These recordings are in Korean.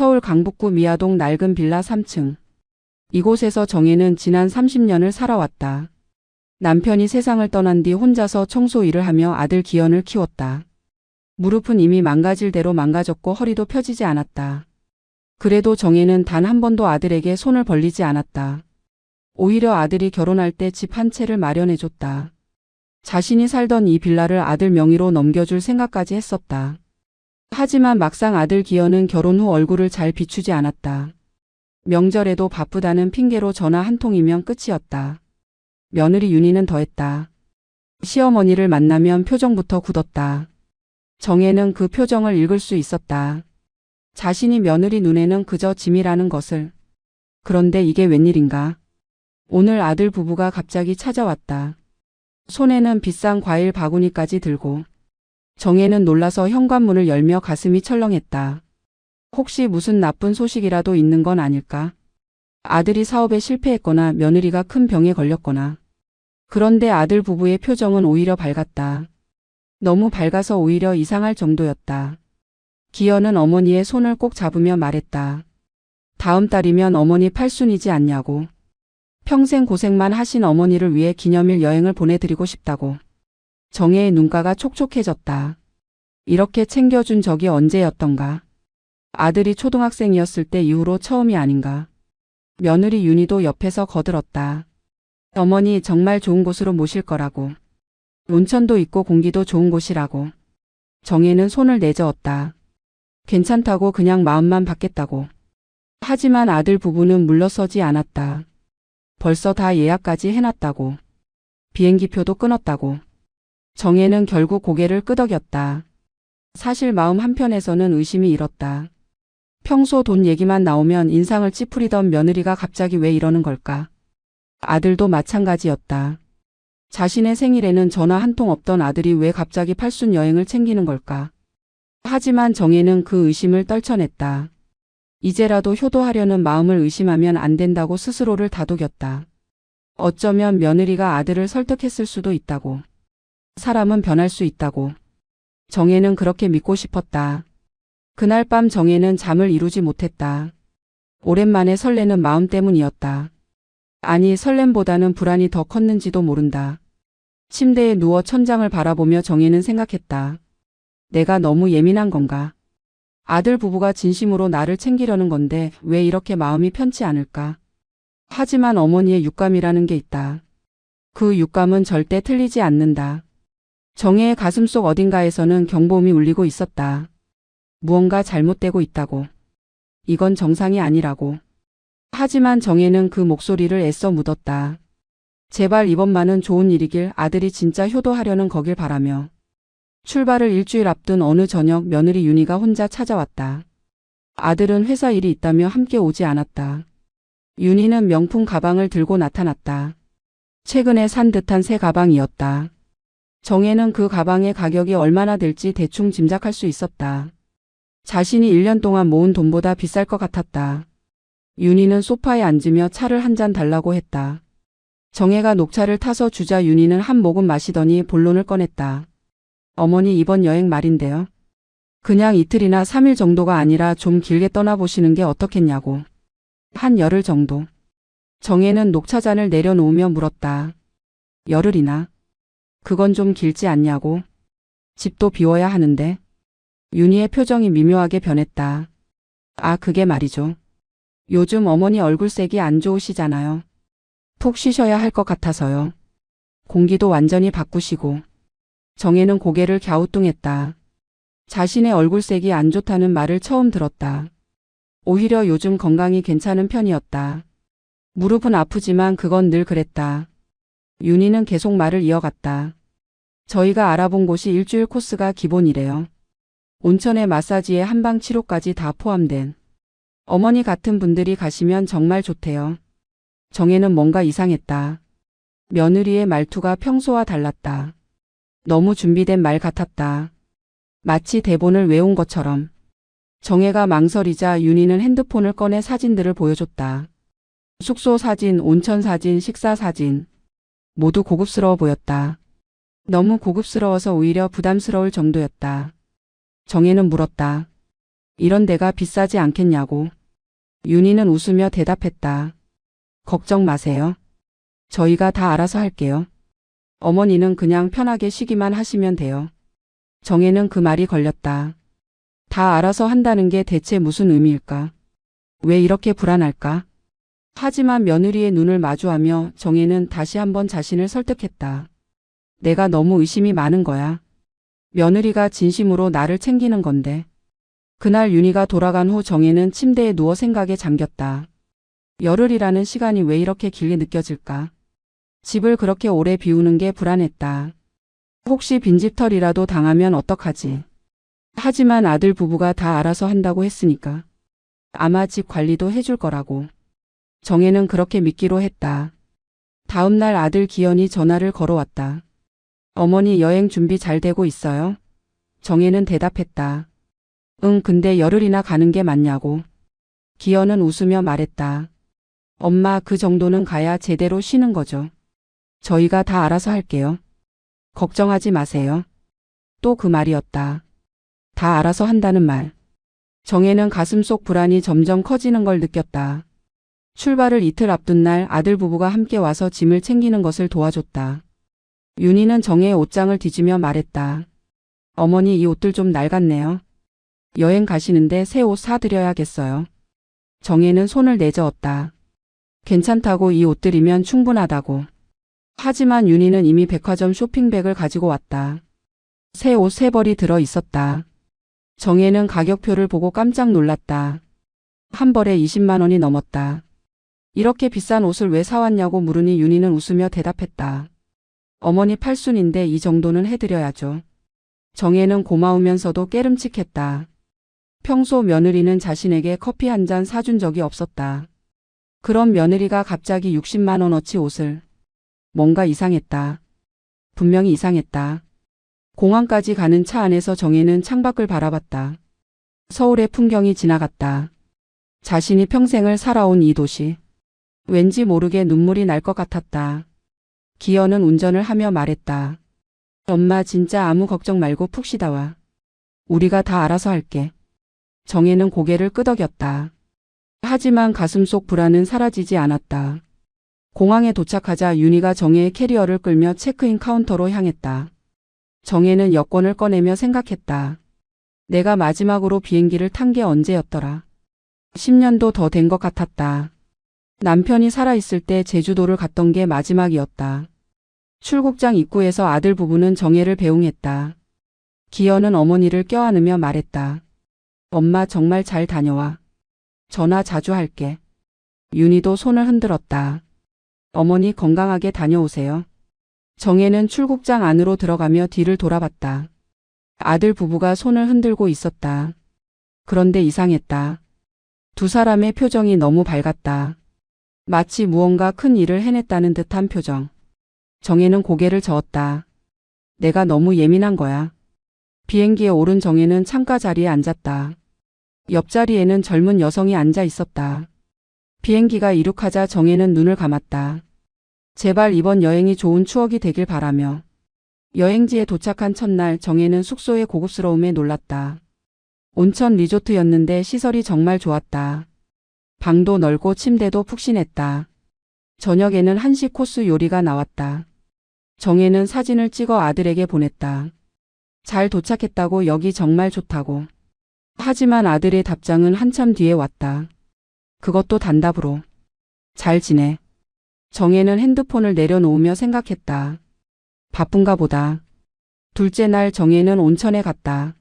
서울 강북구 미아동 낡은 빌라 3층. 이곳에서 정혜는 지난 30년을 살아왔다. 남편이 세상을 떠난 뒤 혼자서 청소 일을 하며 아들 기현을 키웠다. 무릎은 이미 망가질 대로 망가졌고 허리도 펴지지 않았다. 그래도 정혜는 단 한 번도 아들에게 손을 벌리지 않았다. 오히려 아들이 결혼할 때 집 한 채를 마련해줬다. 자신이 살던 이 빌라를 아들 명의로 넘겨줄 생각까지 했었다. 하지만 막상 아들 기현은 결혼 후 얼굴을 잘 비추지 않았다. 명절에도 바쁘다는 핑계로 전화 한 통이면 끝이었다. 며느리 윤희는 더했다. 시어머니를 만나면 표정부터 굳었다. 정혜는 그 표정을 읽을 수 있었다. 자신이 며느리 눈에는 그저 짐이라는 것을. 그런데 이게 웬일인가? 오늘 아들 부부가 갑자기 찾아왔다. 손에는 비싼 과일 바구니까지 들고. 정혜는 놀라서 현관문을 열며 가슴이 철렁했다. 혹시 무슨 나쁜 소식이라도 있는 건 아닐까? 아들이 사업에 실패했거나 며느리가 큰 병에 걸렸거나. 그런데 아들 부부의 표정은 오히려 밝았다. 너무 밝아서 오히려 이상할 정도였다. 기현은 어머니의 손을 꼭 잡으며 말했다. 다음 달이면 어머니 팔순이지 않냐고. 평생 고생만 하신 어머니를 위해 기념일 여행을 보내드리고 싶다고. 정혜의 눈가가 촉촉해졌다. 이렇게 챙겨준 적이 언제였던가. 아들이 초등학생이었을 때 이후로 처음이 아닌가. 며느리 윤희도 옆에서 거들었다. 어머니 정말 좋은 곳으로 모실 거라고. 온천도 있고 공기도 좋은 곳이라고. 정혜는 손을 내저었다. 괜찮다고 그냥 마음만 받겠다고. 하지만 아들 부부는 물러서지 않았다. 벌써 다 예약까지 해놨다고. 비행기표도 끊었다고. 정혜는 결국 고개를 끄덕였다. 사실 마음 한편에서는 의심이 일었다. 평소 돈 얘기만 나오면 인상을 찌푸리던 며느리가 갑자기 왜 이러는 걸까? 아들도 마찬가지였다. 자신의 생일에는 전화 한 통 없던 아들이 왜 갑자기 팔순 여행을 챙기는 걸까? 하지만 정혜는 그 의심을 떨쳐냈다. 이제라도 효도하려는 마음을 의심하면 안 된다고 스스로를 다독였다. 어쩌면 며느리가 아들을 설득했을 수도 있다고. 사람은 변할 수 있다고. 정혜는 그렇게 믿고 싶었다. 그날 밤 정혜는 잠을 이루지 못했다. 오랜만에 설레는 마음 때문이었다. 아니 설렘보다는 불안이 더 컸는지도 모른다. 침대에 누워 천장을 바라보며 정혜는 생각했다. 내가 너무 예민한 건가? 아들 부부가 진심으로 나를 챙기려는 건데 왜 이렇게 마음이 편치 않을까? 하지만 어머니의 육감이라는 게 있다. 그 육감은 절대 틀리지 않는다. 정혜의 가슴속 어딘가에서는 경보음이 울리고 있었다. 무언가 잘못되고 있다고. 이건 정상이 아니라고. 하지만 정혜는 그 목소리를 애써 묻었다. 제발 이번만은 좋은 일이길 아들이 진짜 효도하려는 거길 바라며. 출발을 일주일 앞둔 어느 저녁 며느리 윤희가 혼자 찾아왔다. 아들은 회사 일이 있다며 함께 오지 않았다. 윤희는 명품 가방을 들고 나타났다. 최근에 산 듯한 새 가방이었다. 정혜는 그 가방의 가격이 얼마나 될지 대충 짐작할 수 있었다. 자신이 1년 동안 모은 돈보다 비쌀 것 같았다. 윤희는 소파에 앉으며 차를 한 잔 달라고 했다. 정혜가 녹차를 타서 주자 윤희는 한 모금 마시더니 본론을 꺼냈다. 어머니 이번 여행 말인데요. 그냥 이틀이나 3일 정도가 아니라 좀 길게 떠나보시는 게 어떻겠냐고. 한 열흘 정도. 정혜는 녹차잔을 내려놓으며 물었다. 열흘이나? 그건 좀 길지 않냐고. 집도 비워야 하는데. 윤희의 표정이 미묘하게 변했다. 아 그게 말이죠. 요즘 어머니 얼굴색이 안 좋으시잖아요. 푹 쉬셔야 할 것 같아서요. 공기도 완전히 바꾸시고. 정혜는 고개를 갸우뚱했다. 자신의 얼굴색이 안 좋다는 말을 처음 들었다. 오히려 요즘 건강이 괜찮은 편이었다. 무릎은 아프지만 그건 늘 그랬다. 윤희는 계속 말을 이어갔다. 저희가 알아본 곳이 일주일 코스가 기본이래요. 온천에 마사지에 한방 치료까지 다 포함된. 어머니 같은 분들이 가시면 정말 좋대요. 정혜는 뭔가 이상했다. 며느리의 말투가 평소와 달랐다. 너무 준비된 말 같았다. 마치 대본을 외운 것처럼. 정혜가 망설이자 윤희는 핸드폰을 꺼내 사진들을 보여줬다. 숙소 사진, 온천 사진, 식사 사진. 모두 고급스러워 보였다. 너무 고급스러워서 오히려 부담스러울 정도였다. 정혜는 물었다. 이런 데가 비싸지 않겠냐고. 윤희는 웃으며 대답했다. 걱정 마세요. 저희가 다 알아서 할게요. 어머니는 그냥 편하게 쉬기만 하시면 돼요. 정혜는 그 말이 걸렸다. 다 알아서 한다는 게 대체 무슨 의미일까? 왜 이렇게 불안할까? 하지만 며느리의 눈을 마주하며 정혜는 다시 한번 자신을 설득했다. 내가 너무 의심이 많은 거야. 며느리가 진심으로 나를 챙기는 건데. 그날 윤희가 돌아간 후 정혜는 침대에 누워 생각에 잠겼다. 열흘이라는 시간이 왜 이렇게 길게 느껴질까? 집을 그렇게 오래 비우는 게 불안했다. 혹시 빈집털이라도 당하면 어떡하지? 하지만 아들 부부가 다 알아서 한다고 했으니까. 아마 집 관리도 해줄 거라고. 정혜는 그렇게 믿기로 했다. 다음 날 아들 기현이 전화를 걸어왔다. 어머니 여행 준비 잘 되고 있어요? 정혜는 대답했다. 응, 근데 열흘이나 가는 게 맞냐고. 기현은 웃으며 말했다. 엄마, 그 정도는 가야 제대로 쉬는 거죠. 저희가 다 알아서 할게요. 걱정하지 마세요. 또 그 말이었다. 다 알아서 한다는 말. 정혜는 가슴속 불안이 점점 커지는 걸 느꼈다. 출발을 이틀 앞둔 날 아들 부부가 함께 와서 짐을 챙기는 것을 도와줬다. 윤희는 정혜의 옷장을 뒤지며 말했다. 어머니, 이 옷들 좀 낡았네요. 여행 가시는데 새 옷 사드려야겠어요. 정혜는 손을 내저었다. 괜찮다고, 이 옷들이면 충분하다고. 하지만 윤희는 이미 백화점 쇼핑백을 가지고 왔다. 새 옷 3벌이 들어 있었다. 정혜는 가격표를 보고 깜짝 놀랐다. 한 벌에 20만 원이 넘었다. 이렇게 비싼 옷을 왜 사왔냐고 물으니 윤희는 웃으며 대답했다. 어머니 팔순인데 이 정도는 해드려야죠. 정혜는 고마우면서도 깨름칙했다. 평소 며느리는 자신에게 커피 한 잔 사준 적이 없었다. 그런 며느리가 갑자기 60만 원어치 옷을. 뭔가 이상했다. 분명히 이상했다. 공항까지 가는 차 안에서 정혜는 창밖을 바라봤다. 서울의 풍경이 지나갔다. 자신이 평생을 살아온 이 도시. 왠지 모르게 눈물이 날 것 같았다. 기현은 운전을 하며 말했다. 엄마, 진짜 아무 걱정 말고 푹 쉬다 와. 우리가 다 알아서 할게. 정혜는 고개를 끄덕였다. 하지만 가슴속 불안은 사라지지 않았다. 공항에 도착하자 윤희가 정혜의 캐리어를 끌며 체크인 카운터로 향했다. 정혜는 여권을 꺼내며 생각했다. 내가 마지막으로 비행기를 탄 게 언제였더라. 10년도 더 된 것 같았다. 남편이 살아있을 때 제주도를 갔던 게 마지막이었다. 출국장 입구에서 아들 부부는 정혜를 배웅했다. 기현은 어머니를 껴안으며 말했다. 엄마, 정말 잘 다녀와. 전화 자주 할게. 윤희도 손을 흔들었다. 어머니, 건강하게 다녀오세요. 정혜는 출국장 안으로 들어가며 뒤를 돌아봤다. 아들 부부가 손을 흔들고 있었다. 그런데 이상했다. 두 사람의 표정이 너무 밝았다. 마치 무언가 큰 일을 해냈다는 듯한 표정. 정혜는 고개를 저었다. 내가 너무 예민한 거야. 비행기에 오른 정혜는 창가 자리에 앉았다. 옆자리에는 젊은 여성이 앉아 있었다. 비행기가 이륙하자 정혜는 눈을 감았다. 제발 이번 여행이 좋은 추억이 되길 바라며. 여행지에 도착한 첫날 정혜는 숙소의 고급스러움에 놀랐다. 온천 리조트였는데 시설이 정말 좋았다. 방도 넓고 침대도 푹신했다. 저녁에는 한식 코스 요리가 나왔다. 정혜는 사진을 찍어 아들에게 보냈다. 잘 도착했다고, 여기 정말 좋다고. 하지만 아들의 답장은 한참 뒤에 왔다. 그것도 단답으로. 잘 지내. 정혜는 핸드폰을 내려놓으며 생각했다. 바쁜가 보다. 둘째 날 정혜는 온천에 갔다.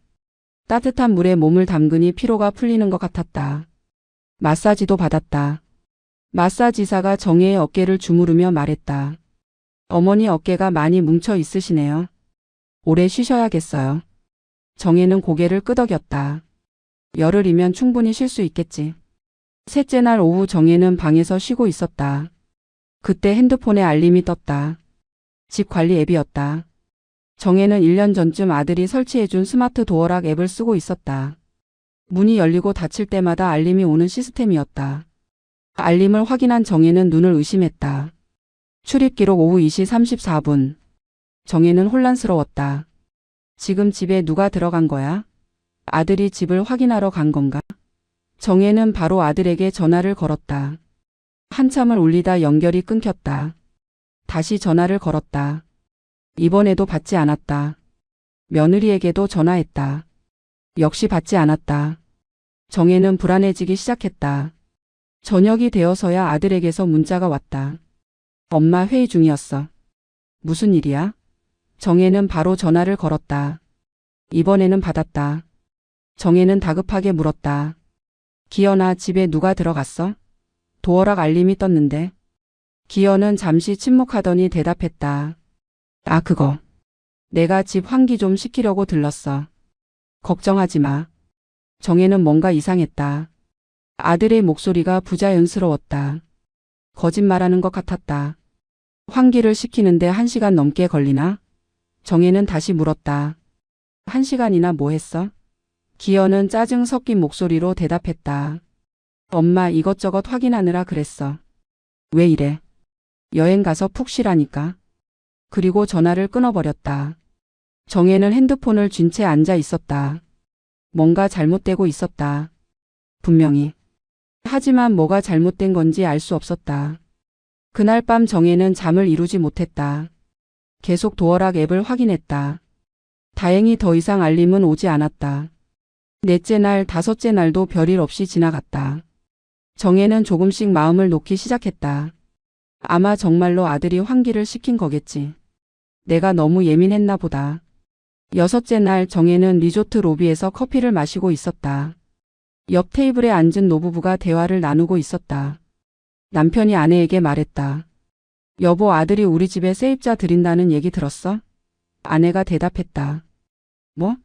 따뜻한 물에 몸을 담그니 피로가 풀리는 것 같았다. 마사지도 받았다. 마사지사가 정혜의 어깨를 주무르며 말했다. 어머니, 어깨가 많이 뭉쳐 있으시네요. 오래 쉬셔야겠어요. 정혜는 고개를 끄덕였다. 열흘이면 충분히 쉴 수 있겠지. 셋째 날 오후 정혜는 방에서 쉬고 있었다. 그때 핸드폰에 알림이 떴다. 집 관리 앱이었다. 정혜는 1년 전쯤 아들이 설치해준 스마트 도어락 앱을 쓰고 있었다. 문이 열리고 닫힐 때마다 알림이 오는 시스템이었다. 알림을 확인한 정혜는 눈을 의심했다. 출입 기록 오후 2시 34분. 정혜는 혼란스러웠다. 지금 집에 누가 들어간 거야? 아들이 집을 확인하러 간 건가? 정혜는 바로 아들에게 전화를 걸었다. 한참을 울리다 연결이 끊겼다. 다시 전화를 걸었다. 이번에도 받지 않았다. 며느리에게도 전화했다. 역시 받지 않았다. 정혜는 불안해지기 시작했다. 저녁이 되어서야 아들에게서 문자가 왔다. 엄마 회의 중이었어. 무슨 일이야? 정혜는 바로 전화를 걸었다. 이번에는 받았다. 정혜는 다급하게 물었다. 기현아, 집에 누가 들어갔어? 도어락 알림이 떴는데. 기현은 잠시 침묵하더니 대답했다. 아, 그거. 내가 집 환기 좀 시키려고 들렀어. 걱정하지 마. 정혜는 뭔가 이상했다. 아들의 목소리가 부자연스러웠다. 거짓말하는 것 같았다. 환기를 시키는데 1시간 넘게 걸리나? 정혜는 다시 물었다. 1시간이나 뭐 했어? 기현은 짜증 섞인 목소리로 대답했다. 엄마 이것저것 확인하느라 그랬어. 왜 이래? 여행 가서 푹 쉬라니까. 그리고 전화를 끊어버렸다. 정혜는 핸드폰을 쥔 채 앉아 있었다. 뭔가 잘못되고 있었다. 분명히. 하지만 뭐가 잘못된 건지 알 수 없었다. 그날 밤 정혜는 잠을 이루지 못했다. 계속 도어락 앱을 확인했다. 다행히 더 이상 알림은 오지 않았다. 넷째 날, 다섯째 날도 별일 없이 지나갔다. 정혜는 조금씩 마음을 놓기 시작했다. 아마 정말로 아들이 환기를 시킨 거겠지. 내가 너무 예민했나 보다. 여섯째 날 정혜는 리조트 로비에서 커피를 마시고 있었다. 옆 테이블에 앉은 노부부가 대화를 나누고 있었다. 남편이 아내에게 말했다. 여보, 아들이 우리 집에 세입자 들인다는 얘기 들었어? 아내가 대답했다. 뭐?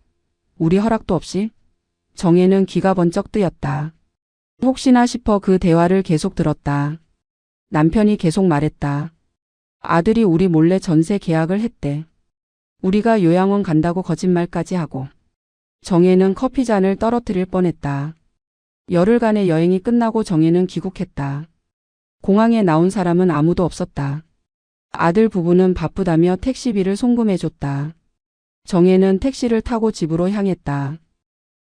우리 허락도 없이? 정혜는 귀가 번쩍 뜨였다. 혹시나 싶어 그 대화를 계속 들었다. 남편이 계속 말했다. 아들이 우리 몰래 전세 계약을 했대. 우리가 요양원 간다고 거짓말까지 하고. 정혜는 커피잔을 떨어뜨릴 뻔했다. 열흘간의 여행이 끝나고 정혜는 귀국했다. 공항에 나온 사람은 아무도 없었다. 아들 부부는 바쁘다며 택시비를 송금해줬다. 정혜는 택시를 타고 집으로 향했다.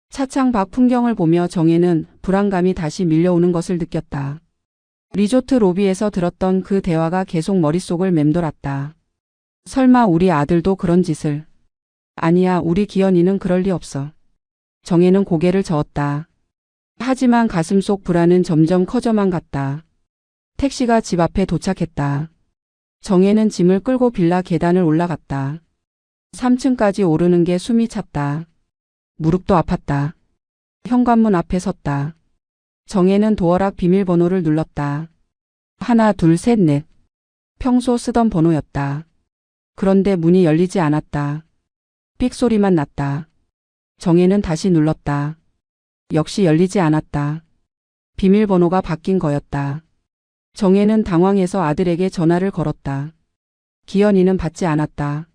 차창 밖 풍경을 보며 정혜는 불안감이 다시 밀려오는 것을 느꼈다. 리조트 로비에서 들었던 그 대화가 계속 머릿속을 맴돌았다. 설마 우리 아들도 그런 짓을. 아니야, 우리 기현이는 그럴 리 없어. 정혜는 고개를 저었다. 하지만 가슴속 불안은 점점 커져만 갔다. 택시가 집 앞에 도착했다. 정혜는 짐을 끌고 빌라 계단을 올라갔다. 3층까지 오르는 게 숨이 찼다. 무릎도 아팠다. 현관문 앞에 섰다. 정혜는 도어락 비밀번호를 눌렀다. 하나, 둘, 셋, 넷. 평소 쓰던 번호였다. 그런데 문이 열리지 않았다. 삑 소리만 났다. 정혜는 다시 눌렀다. 역시 열리지 않았다. 비밀번호가 바뀐 거였다. 정혜는 당황해서 아들에게 전화를 걸었다. 기현이는 받지 않았다.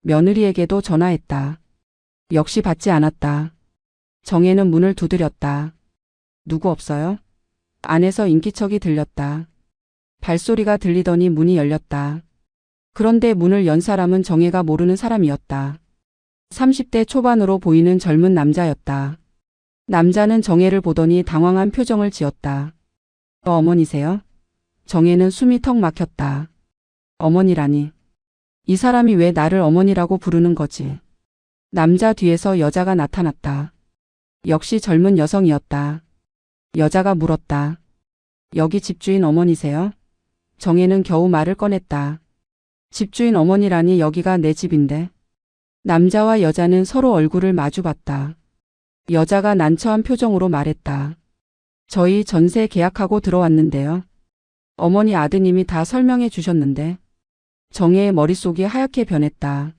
며느리에게도 전화했다. 역시 받지 않았다. 정혜는 문을 두드렸다. 누구 없어요? 안에서 인기척이 들렸다. 발소리가 들리더니 문이 열렸다. 그런데 문을 연 사람은 정혜가 모르는 사람이었다. 30대 초반으로 보이는 젊은 남자였다. 남자는 정혜를 보더니 당황한 표정을 지었다. 어머니세요? 정혜는 숨이 턱 막혔다. 어머니라니. 이 사람이 왜 나를 어머니라고 부르는 거지? 남자 뒤에서 여자가 나타났다. 역시 젊은 여성이었다. 여자가 물었다. 여기 집주인 어머니세요? 정혜는 겨우 말을 꺼냈다. 집주인 어머니라니, 여기가 내 집인데. 남자와 여자는 서로 얼굴을 마주봤다. 여자가 난처한 표정으로 말했다. 저희 전세 계약하고 들어왔는데요. 어머니, 아드님이 다 설명해 주셨는데. 정혜의 머릿속이 하얗게 변했다.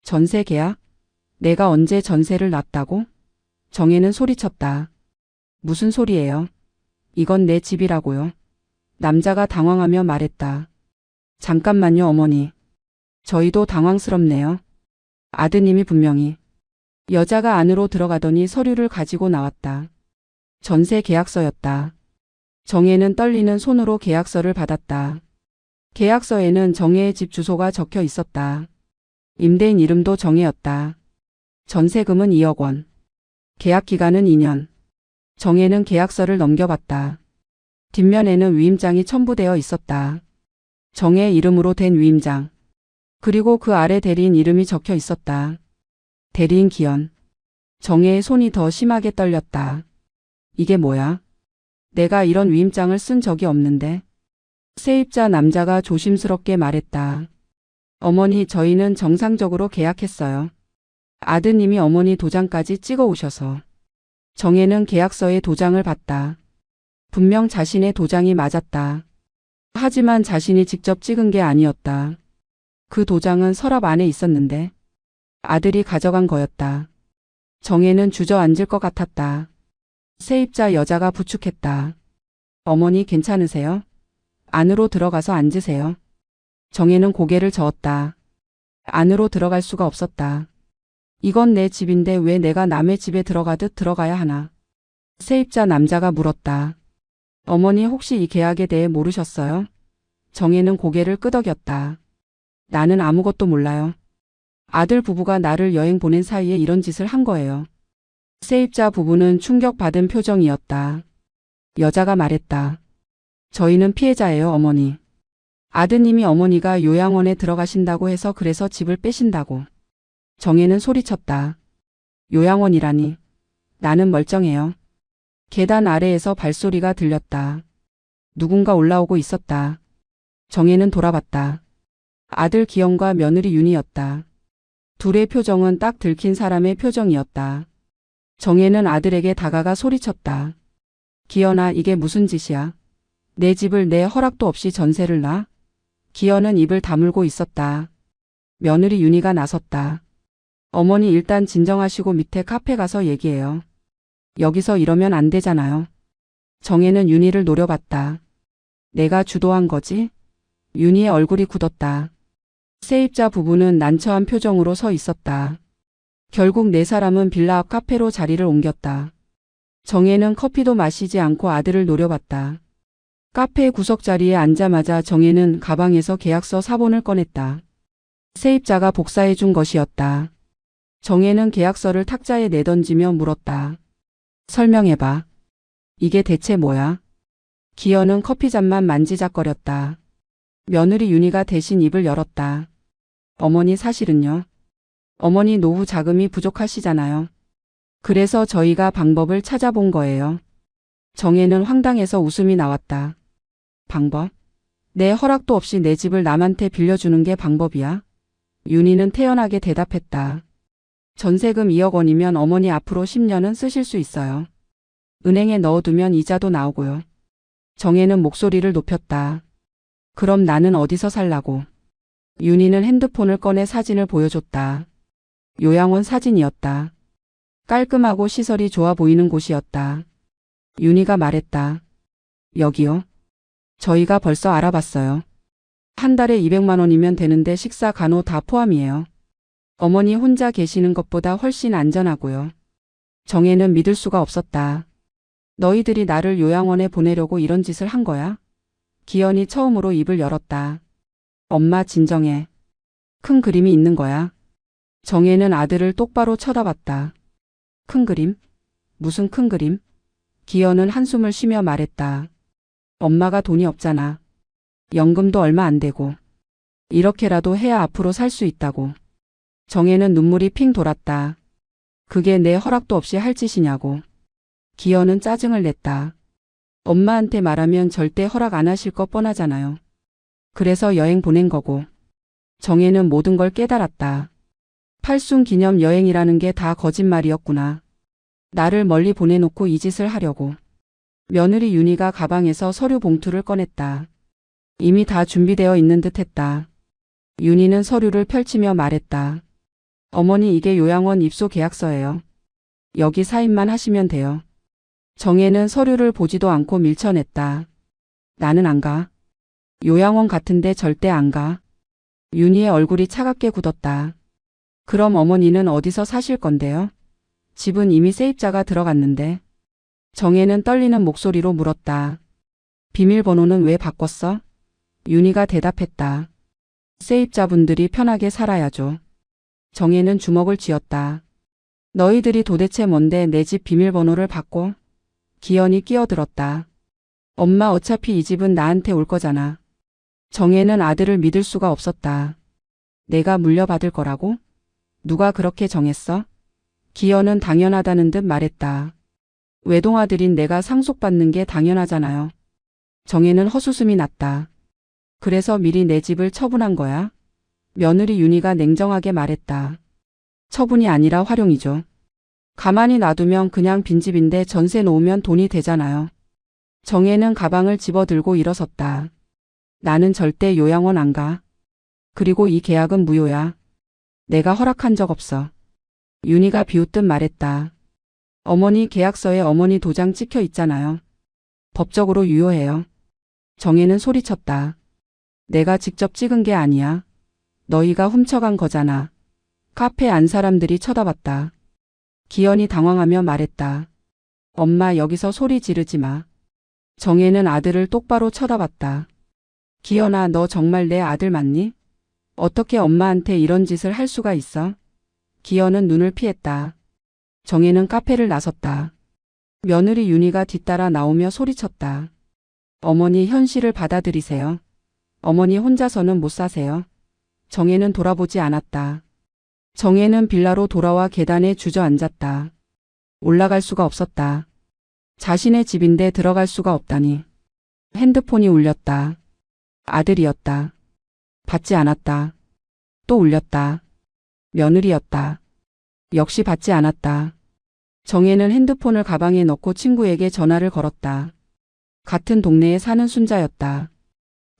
전세 계약? 내가 언제 전세를 놨다고? 정혜는 소리쳤다. 무슨 소리예요? 이건 내 집이라고요. 남자가 당황하며 말했다. 잠깐만요, 어머니. 저희도 당황스럽네요. 아드님이 분명히. 여자가 안으로 들어가더니 서류를 가지고 나왔다. 전세 계약서였다. 정혜는 떨리는 손으로 계약서를 받았다. 계약서에는 정혜의 집 주소가 적혀 있었다. 임대인 이름도 정혜였다. 전세금은 2억 원. 계약 기간은 2년. 정혜는 계약서를 넘겨봤다. 뒷면에는 위임장이 첨부되어 있었다. 정혜 이름으로 된 위임장. 그리고 그 아래 대리인 이름이 적혀 있었다. 대리인 기현. 정혜의 손이 더 심하게 떨렸다. 이게 뭐야? 내가 이런 위임장을 쓴 적이 없는데. 세입자 남자가 조심스럽게 말했다. 어머니, 저희는 정상적으로 계약했어요. 아드님이 어머니 도장까지 찍어 오셔서. 정혜는 계약서에 도장을 봤다. 분명 자신의 도장이 맞았다. 하지만 자신이 직접 찍은 게 아니었다. 그 도장은 서랍 안에 있었는데 아들이 가져간 거였다. 정혜는 주저앉을 것 같았다. 세입자 여자가 부축했다. 어머니 괜찮으세요? 안으로 들어가서 앉으세요. 정혜는 고개를 저었다. 안으로 들어갈 수가 없었다. 이건 내 집인데 왜 내가 남의 집에 들어가듯 들어가야 하나? 세입자 남자가 물었다. 어머니 혹시 이 계약에 대해 모르셨어요? 정혜는 고개를 끄덕였다. 나는 아무것도 몰라요. 아들 부부가 나를 여행 보낸 사이에 이런 짓을 한 거예요. 세입자 부부는 충격받은 표정이었다. 여자가 말했다. 저희는 피해자예요, 어머니. 아드님이 어머니가 요양원에 들어가신다고 해서 그래서 집을 빼신다고. 정혜는 소리쳤다. 요양원이라니. 나는 멀쩡해요. 계단 아래에서 발소리가 들렸다. 누군가 올라오고 있었다. 정혜는 돌아봤다. 아들 기현과 며느리 윤이었다. 둘의 표정은 딱 들킨 사람의 표정이었다. 정혜는 아들에게 다가가 소리쳤다. 기현아, 이게 무슨 짓이야? 내 집을 내 허락도 없이 전세를 놔? 기현은 입을 다물고 있었다. 며느리 윤희가 나섰다. 어머니 일단 진정하시고 밑에 카페 가서 얘기해요. 여기서 이러면 안 되잖아요. 정혜는 윤희를 노려봤다. 내가 주도한 거지? 윤희의 얼굴이 굳었다. 세입자 부부는 난처한 표정으로 서 있었다. 결국 네 사람은 빌라 앞 카페로 자리를 옮겼다. 정혜는 커피도 마시지 않고 아들을 노려봤다. 카페 구석자리에 앉자마자 정혜는 가방에서 계약서 사본을 꺼냈다. 세입자가 복사해 준 것이었다. 정혜는 계약서를 탁자에 내던지며 물었다. 설명해봐. 이게 대체 뭐야? 기현은 커피잔만 만지작거렸다. 며느리 윤희가 대신 입을 열었다. 어머니 사실은요. 어머니 노후 자금이 부족하시잖아요. 그래서 저희가 방법을 찾아본 거예요. 정혜는 황당해서 웃음이 나왔다. 방법? 내 허락도 없이 내 집을 남한테 빌려주는 게 방법이야? 윤희는 태연하게 대답했다. 전세금 2억 원이면 어머니 앞으로 10년은 쓰실 수 있어요. 은행에 넣어두면 이자도 나오고요. 정혜는 목소리를 높였다. 그럼 나는 어디서 살라고? 윤희는 핸드폰을 꺼내 사진을 보여줬다. 요양원 사진이었다. 깔끔하고 시설이 좋아 보이는 곳이었다. 윤희가 말했다. 여기요? 저희가 벌써 알아봤어요. 한 달에 200만 원이면 되는데 식사 간호 다 포함이에요. 어머니 혼자 계시는 것보다 훨씬 안전하고요. 정혜는 믿을 수가 없었다. 너희들이 나를 요양원에 보내려고 이런 짓을 한 거야? 기현이 처음으로 입을 열었다. 엄마 진정해. 큰 그림이 있는 거야. 정혜는 아들을 똑바로 쳐다봤다. 큰 그림? 무슨 큰 그림? 기현은 한숨을 쉬며 말했다. 엄마가 돈이 없잖아. 연금도 얼마 안 되고. 이렇게라도 해야 앞으로 살 수 있다고. 정혜는 눈물이 핑 돌았다. 그게 내 허락도 없이 할 짓이냐고. 기현은 짜증을 냈다. 엄마한테 말하면 절대 허락 안 하실 거 뻔하잖아요. 그래서 여행 보낸 거고. 정혜는 모든 걸 깨달았다. 팔순 기념 여행이라는 게 다 거짓말이었구나. 나를 멀리 보내놓고 이 짓을 하려고. 며느리 윤희가 가방에서 서류 봉투를 꺼냈다. 이미 다 준비되어 있는 듯 했다. 윤희는 서류를 펼치며 말했다. 어머니 이게 요양원 입소 계약서예요. 여기 사인만 하시면 돼요. 정혜는 서류를 보지도 않고 밀쳐냈다. 나는 안 가. 요양원 같은데 절대 안 가. 윤희의 얼굴이 차갑게 굳었다. 그럼 어머니는 어디서 사실 건데요? 집은 이미 세입자가 들어갔는데. 정혜는 떨리는 목소리로 물었다. 비밀번호는 왜 바꿨어? 윤희가 대답했다. 세입자분들이 편하게 살아야죠. 정혜는 주먹을 쥐었다. 너희들이 도대체 뭔데 내 집 비밀번호를 받고? 기현이 끼어들었다. 엄마 어차피 이 집은 나한테 올 거잖아. 정혜는 아들을 믿을 수가 없었다. 내가 물려받을 거라고? 누가 그렇게 정했어? 기현은 당연하다는 듯 말했다. 외동아들인 내가 상속받는 게 당연하잖아요. 정혜는 헛웃음이 났다. 그래서 미리 내 집을 처분한 거야? 며느리 윤희가 냉정하게 말했다. 처분이 아니라 활용이죠. 가만히 놔두면 그냥 빈집인데 전세 놓으면 돈이 되잖아요. 정혜는 가방을 집어들고 일어섰다. 나는 절대 요양원 안 가. 그리고 이 계약은 무효야. 내가 허락한 적 없어. 윤희가 비웃듯 말했다. 어머니 계약서에 어머니 도장 찍혀 있잖아요. 법적으로 유효해요. 정혜는 소리쳤다. 내가 직접 찍은 게 아니야. 너희가 훔쳐간 거잖아. 카페 안 사람들이 쳐다봤다. 기현이 당황하며 말했다. 엄마 여기서 소리 지르지 마. 정혜는 아들을 똑바로 쳐다봤다. 기현아 너 정말 내 아들 맞니? 어떻게 엄마한테 이런 짓을 할 수가 있어? 기현은 눈을 피했다. 정혜는 카페를 나섰다. 며느리 윤희가 뒤따라 나오며 소리쳤다. 어머니 현실을 받아들이세요. 어머니 혼자서는 못 사세요. 정혜는 돌아보지 않았다. 정혜는 빌라로 돌아와 계단에 주저앉았다. 올라갈 수가 없었다. 자신의 집인데 들어갈 수가 없다니. 핸드폰이 울렸다. 아들이었다. 받지 않았다. 또 울렸다. 며느리였다. 역시 받지 않았다. 정혜는 핸드폰을 가방에 넣고 친구에게 전화를 걸었다. 같은 동네에 사는 순자였다.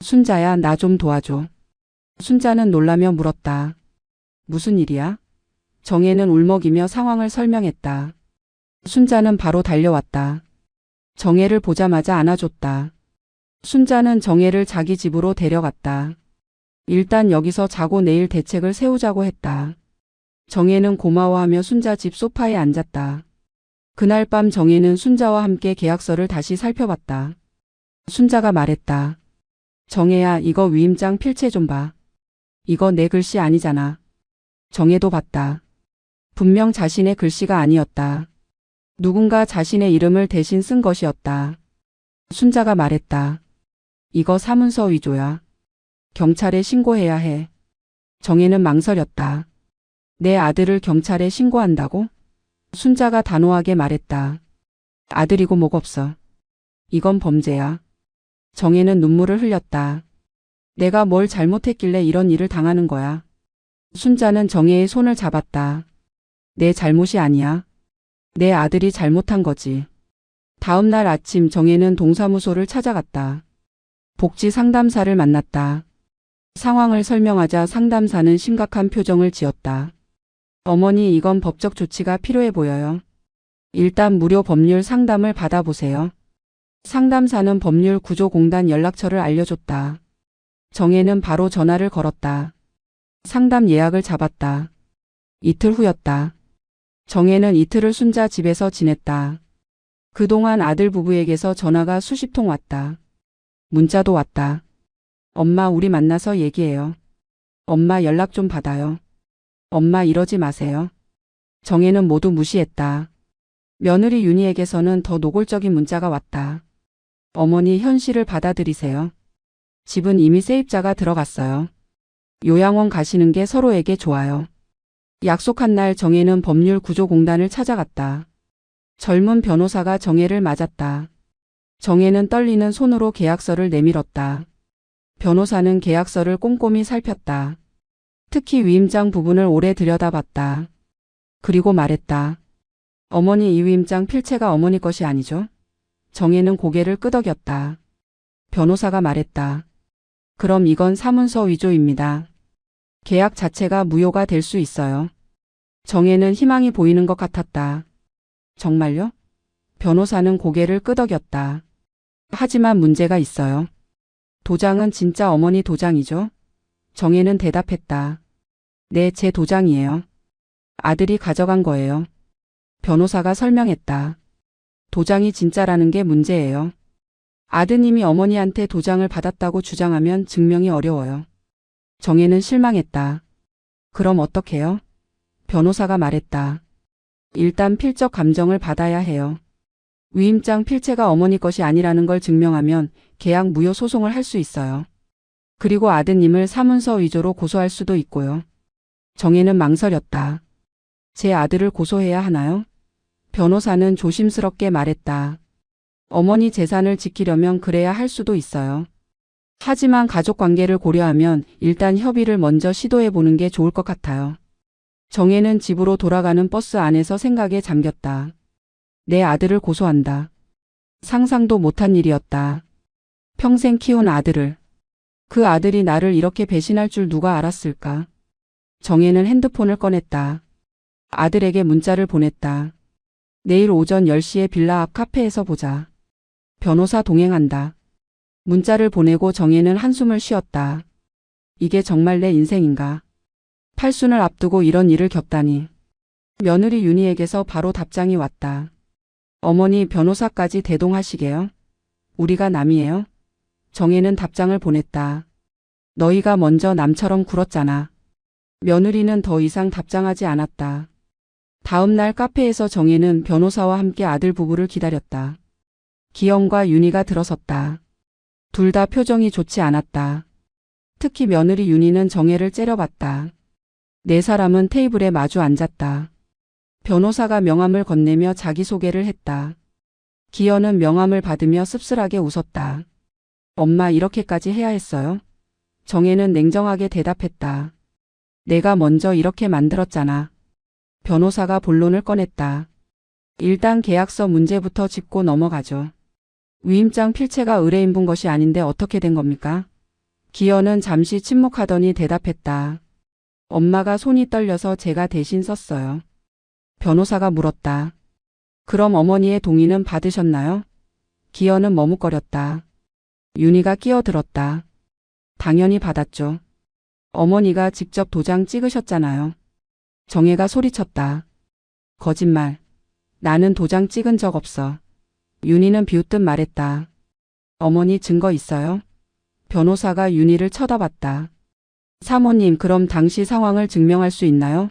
순자야 나 좀 도와줘. 순자는 놀라며 물었다. 무슨 일이야? 정혜는 울먹이며 상황을 설명했다. 순자는 바로 달려왔다. 정혜를 보자마자 안아줬다. 순자는 정혜를 자기 집으로 데려갔다. 일단 여기서 자고 내일 대책을 세우자고 했다. 정혜는 고마워하며 순자 집 소파에 앉았다. 그날 밤 정혜는 순자와 함께 계약서를 다시 살펴봤다. 순자가 말했다. 정혜야 이거 위임장 필체 좀 봐. 이거 내 글씨 아니잖아. 정혜도 봤다. 분명 자신의 글씨가 아니었다. 누군가 자신의 이름을 대신 쓴 것이었다. 순자가 말했다. 이거 사문서 위조야. 경찰에 신고해야 해. 정혜는 망설였다. 내 아들을 경찰에 신고한다고? 순자가 단호하게 말했다. 아들이고 뭐가 없어. 이건 범죄야. 정혜는 눈물을 흘렸다. 내가 뭘 잘못했길래 이런 일을 당하는 거야. 순자는 정혜의 손을 잡았다. 내 잘못이 아니야. 내 아들이 잘못한 거지. 다음 날 아침 정혜는 동사무소를 찾아갔다. 복지 상담사를 만났다. 상황을 설명하자 상담사는 심각한 표정을 지었다. 어머니 이건 법적 조치가 필요해 보여요. 일단 무료 법률 상담을 받아보세요. 상담사는 법률구조공단 연락처를 알려줬다. 정혜는 바로 전화를 걸었다. 상담 예약을 잡았다. 이틀 후였다. 정혜는 이틀을 순자 집에서 지냈다. 그동안 아들 부부에게서 전화가 수십 통 왔다. 문자도 왔다. 엄마 우리 만나서 얘기해요. 엄마 연락 좀 받아요. 엄마 이러지 마세요. 정혜는 모두 무시했다. 며느리 윤희에게서는 더 노골적인 문자가 왔다. 어머니 현실을 받아들이세요. 집은 이미 세입자가 들어갔어요. 요양원 가시는 게 서로에게 좋아요. 약속한 날 정혜는 법률구조공단을 찾아갔다. 젊은 변호사가 정혜를 맞았다. 정혜는 떨리는 손으로 계약서를 내밀었다. 변호사는 계약서를 꼼꼼히 살폈다. 특히 위임장 부분을 오래 들여다봤다. 그리고 말했다. 어머니 이 위임장 필체가 어머니 것이 아니죠? 정혜는 고개를 끄덕였다. 변호사가 말했다. 그럼 이건 사문서 위조입니다. 계약 자체가 무효가 될 수 있어요. 정혜는 희망이 보이는 것 같았다. 정말요? 변호사는 고개를 끄덕였다. 하지만 문제가 있어요. 도장은 진짜 어머니 도장이죠? 정혜는 대답했다. 네, 제 도장이에요. 아들이 가져간 거예요. 변호사가 설명했다. 도장이 진짜라는 게 문제예요. 아드님이 어머니한테 도장을 받았다고 주장하면 증명이 어려워요. 정혜는 실망했다. 그럼 어떡해요? 변호사가 말했다. 일단 필적 감정을 받아야 해요. 위임장 필체가 어머니 것이 아니라는 걸 증명하면 계약 무효 소송을 할 수 있어요. 그리고 아드님을 사문서 위조로 고소할 수도 있고요. 정혜는 망설였다. 제 아들을 고소해야 하나요? 변호사는 조심스럽게 말했다. 어머니 재산을 지키려면 그래야 할 수도 있어요. 하지만 가족 관계를 고려하면 일단 협의를 먼저 시도해 보는 게 좋을 것 같아요. 정혜는 집으로 돌아가는 버스 안에서 생각에 잠겼다. 내 아들을 고소한다. 상상도 못한 일이었다. 평생 키운 아들을. 그 아들이 나를 이렇게 배신할 줄 누가 알았을까? 정혜는 핸드폰을 꺼냈다. 아들에게 문자를 보냈다. 내일 오전 10시에 빌라 앞 카페에서 보자. 변호사 동행한다. 문자를 보내고 정혜는 한숨을 쉬었다. 이게 정말 내 인생인가? 팔순을 앞두고 이런 일을 겪다니. 며느리 윤희에게서 바로 답장이 왔다. 어머니 변호사까지 대동하시게요? 우리가 남이에요? 정혜는 답장을 보냈다. 너희가 먼저 남처럼 굴었잖아. 며느리는 더 이상 답장하지 않았다. 다음 날 카페에서 정혜는 변호사와 함께 아들 부부를 기다렸다. 기영과 윤희가 들어섰다. 둘 다 표정이 좋지 않았다. 특히 며느리 윤희는 정혜를 째려봤다. 네 사람은 테이블에 마주 앉았다. 변호사가 명함을 건네며 자기소개를 했다. 기현은 명함을 받으며 씁쓸하게 웃었다. 엄마 이렇게까지 해야 했어요? 정혜는 냉정하게 대답했다. 내가 먼저 이렇게 만들었잖아. 변호사가 본론을 꺼냈다. 일단 계약서 문제부터 짚고 넘어가죠. 위임장 필체가 의뢰인분 것이 아닌데 어떻게 된 겁니까? 기현은 잠시 침묵하더니 대답했다. 엄마가 손이 떨려서 제가 대신 썼어요. 변호사가 물었다. 그럼 어머니의 동의는 받으셨나요? 기현은 머뭇거렸다. 윤희가 끼어들었다. 당연히 받았죠. 어머니가 직접 도장 찍으셨잖아요. 정혜가 소리쳤다. 거짓말. 나는 도장 찍은 적 없어. 윤희는 비웃듯 말했다. 어머니 증거 있어요? 변호사가 윤희를 쳐다봤다. 사모님, 그럼 당시 상황을 증명할 수 있나요?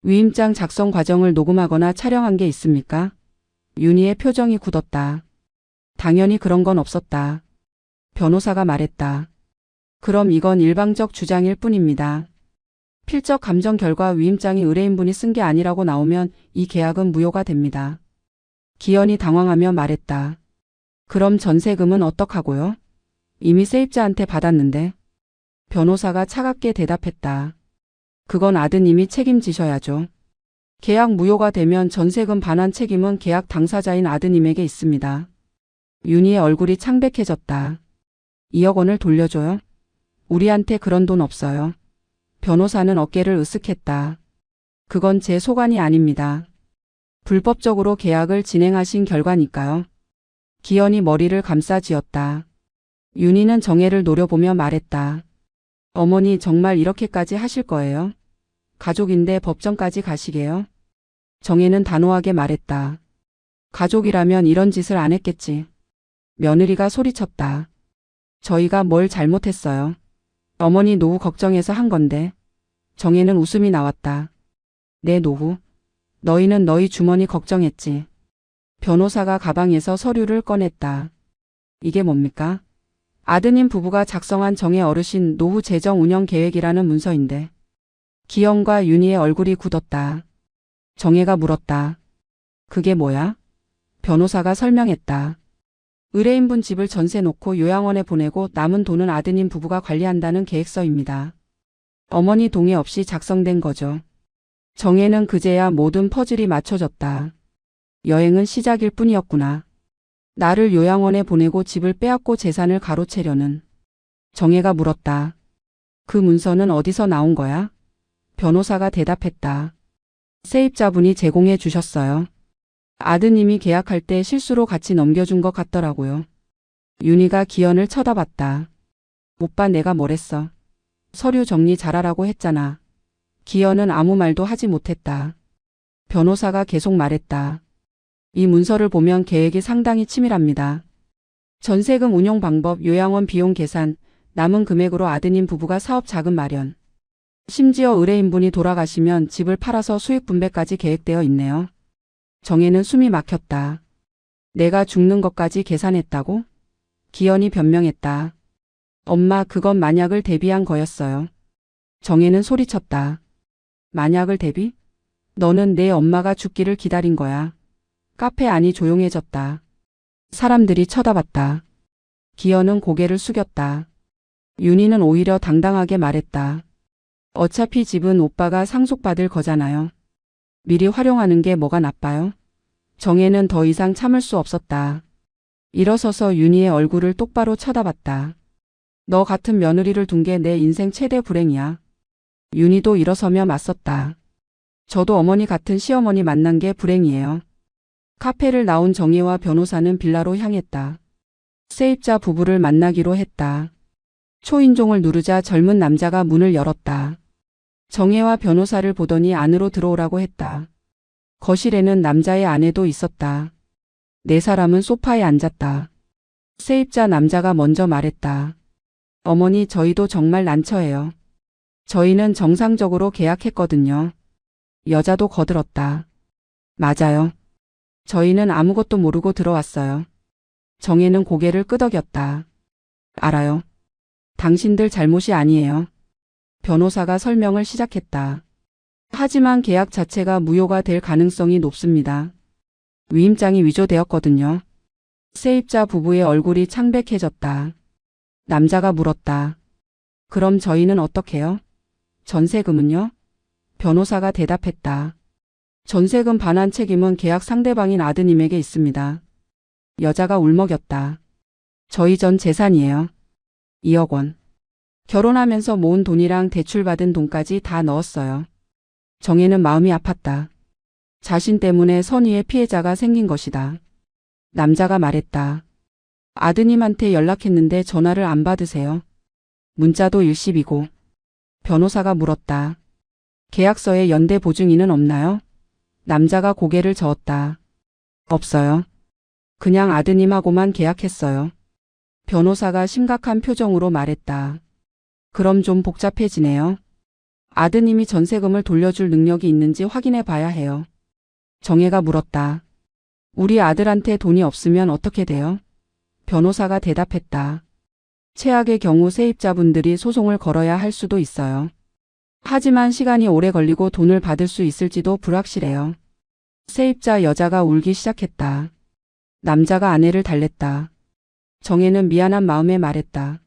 위임장 작성 과정을 녹음하거나 촬영한 게 있습니까? 윤희의 표정이 굳었다. 당연히 그런 건 없었다. 변호사가 말했다. 그럼 이건 일방적 주장일 뿐입니다. 필적 감정 결과 위임장이 의뢰인분이 쓴 게 아니라고 나오면 이 계약은 무효가 됩니다. 기현이 당황하며 말했다. 그럼 전세금은 어떡하고요? 이미 세입자한테 받았는데. 변호사가 차갑게 대답했다. 그건 아드님이 책임지셔야죠. 계약 무효가 되면 전세금 반환 책임은 계약 당사자인 아드님에게 있습니다. 윤희의 얼굴이 창백해졌다. 2억 원을 돌려줘요? 우리한테 그런 돈 없어요. 변호사는 어깨를 으쓱했다. 그건 제 소관이 아닙니다. 불법적으로 계약을 진행하신 결과니까요. 기현이 머리를 감싸쥐었다. 윤희는 정혜를 노려보며 말했다. 어머니 정말 이렇게까지 하실 거예요? 가족인데 법정까지 가시게요? 정혜는 단호하게 말했다. 가족이라면 이런 짓을 안 했겠지. 며느리가 소리쳤다. 저희가 뭘 잘못했어요. 어머니 노후 걱정해서 한 건데. 정혜는 웃음이 나왔다. 내 노후? 너희는 너희 주머니 걱정했지. 변호사가 가방에서 서류를 꺼냈다. 이게 뭡니까? 아드님 부부가 작성한 정혜 어르신 노후 재정 운영 계획이라는 문서인데. 기영과 윤희의 얼굴이 굳었다. 정혜가 물었다. 그게 뭐야? 변호사가 설명했다. 의뢰인분 집을 전세 놓고 요양원에 보내고 남은 돈은 아드님 부부가 관리한다는 계획서입니다. 어머니 동의 없이 작성된 거죠. 정혜는 그제야 모든 퍼즐이 맞춰졌다. 여행은 시작일 뿐이었구나. 나를 요양원에 보내고 집을 빼앗고 재산을 가로채려는. 정혜가 물었다. 그 문서는 어디서 나온 거야? 변호사가 대답했다. 세입자분이 제공해 주셨어요. 아드님이 계약할 때 실수로 같이 넘겨준 것 같더라고요. 윤희가 기현을 쳐다봤다. 오빠 내가 뭘 했어? 서류 정리 잘하라고 했잖아. 기현은 아무 말도 하지 못했다. 변호사가 계속 말했다. 이 문서를 보면 계획이 상당히 치밀합니다. 전세금 운용 방법, 요양원 비용 계산, 남은 금액으로 아드님 부부가 사업 자금 마련. 심지어 의뢰인분이 돌아가시면 집을 팔아서 수익 분배까지 계획되어 있네요. 정혜는 숨이 막혔다. 내가 죽는 것까지 계산했다고? 기현이 변명했다. 엄마, 그건 만약을 대비한 거였어요. 정혜는 소리쳤다. 만약을 대비? 너는 내 엄마가 죽기를 기다린 거야. 카페 안이 조용해졌다. 사람들이 쳐다봤다. 기현은 고개를 숙였다. 윤희는 오히려 당당하게 말했다. 어차피 집은 오빠가 상속받을 거잖아요. 미리 활용하는 게 뭐가 나빠요? 정혜는 더 이상 참을 수 없었다. 일어서서 윤희의 얼굴을 똑바로 쳐다봤다. 너 같은 며느리를 둔 게 내 인생 최대 불행이야. 윤희도 일어서며 맞섰다. 저도 어머니 같은 시어머니 만난 게 불행이에요. 카페를 나온 정혜와 변호사는 빌라로 향했다. 세입자 부부를 만나기로 했다. 초인종을 누르자 젊은 남자가 문을 열었다. 정혜와 변호사를 보더니 안으로 들어오라고 했다. 거실에는 남자의 아내도 있었다. 네 사람은 소파에 앉았다. 세입자 남자가 먼저 말했다. 어머니, 저희도 정말 난처해요. 저희는 정상적으로 계약했거든요. 여자도 거들었다. 맞아요. 저희는 아무것도 모르고 들어왔어요. 정혜는 고개를 끄덕였다. 알아요. 당신들 잘못이 아니에요. 변호사가 설명을 시작했다. 하지만 계약 자체가 무효가 될 가능성이 높습니다. 위임장이 위조되었거든요. 세입자 부부의 얼굴이 창백해졌다. 남자가 물었다. 그럼 저희는 어떻게요? 전세금은요? 변호사가 대답했다. 전세금 반환 책임은 계약 상대방인 아드님에게 있습니다. 여자가 울먹였다. 저희 전 재산이에요. 2억 원. 결혼하면서 모은 돈이랑 대출받은 돈까지 다 넣었어요. 정혜는 마음이 아팠다. 자신 때문에 선의의 피해자가 생긴 것이다. 남자가 말했다. 아드님한테 연락했는데 전화를 안 받으세요. 문자도 일십이고. 변호사가 물었다. 계약서에 연대 보증인은 없나요? 남자가 고개를 저었다. 없어요. 그냥 아드님하고만 계약했어요. 변호사가 심각한 표정으로 말했다. 그럼 좀 복잡해지네요. 아드님이 전세금을 돌려줄 능력이 있는지 확인해 봐야 해요. 정혜가 물었다. 우리 아들한테 돈이 없으면 어떻게 돼요? 변호사가 대답했다. 최악의 경우 세입자분들이 소송을 걸어야 할 수도 있어요. 하지만 시간이 오래 걸리고 돈을 받을 수 있을지도 불확실해요. 세입자 여자가 울기 시작했다. 남자가 아내를 달랬다. 정혜는 미안한 마음에 말했다.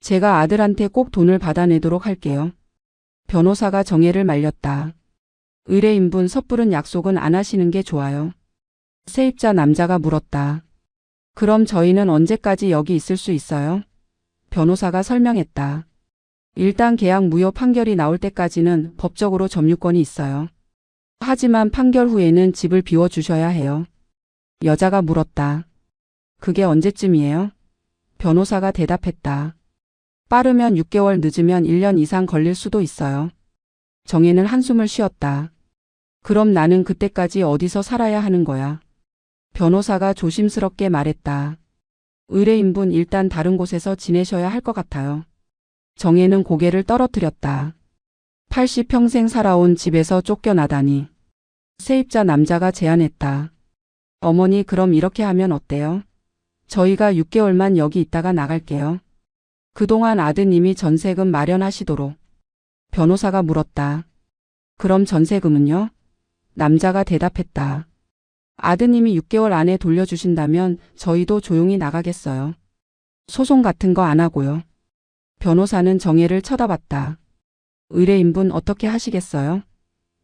제가 아들한테 꼭 돈을 받아내도록 할게요. 변호사가 정혜를 말렸다. 의뢰인분 섣부른 약속은 안 하시는 게 좋아요. 세입자 남자가 물었다. 그럼 저희는 언제까지 여기 있을 수 있어요? 변호사가 설명했다. 일단 계약 무효 판결이 나올 때까지는 법적으로 점유권이 있어요. 하지만 판결 후에는 집을 비워주셔야 해요. 여자가 물었다. 그게 언제쯤이에요? 변호사가 대답했다. 빠르면 6개월, 늦으면 1년 이상 걸릴 수도 있어요. 정혜는 한숨을 쉬었다. 그럼 나는 그때까지 어디서 살아야 하는 거야? 변호사가 조심스럽게 말했다. 의뢰인분 일단 다른 곳에서 지내셔야 할 것 같아요. 정혜는 고개를 떨어뜨렸다. 80평생 살아온 집에서 쫓겨나다니. 세입자 남자가 제안했다. 어머니, 그럼 이렇게 하면 어때요? 저희가 6개월만 여기 있다가 나갈게요. 그동안 아드님이 전세금 마련하시도록. 변호사가 물었다. 그럼 전세금은요? 남자가 대답했다. 아드님이 6개월 안에 돌려주신다면 저희도 조용히 나가겠어요. 소송 같은 거 안 하고요. 변호사는 정혜를 쳐다봤다. 의뢰인분 어떻게 하시겠어요?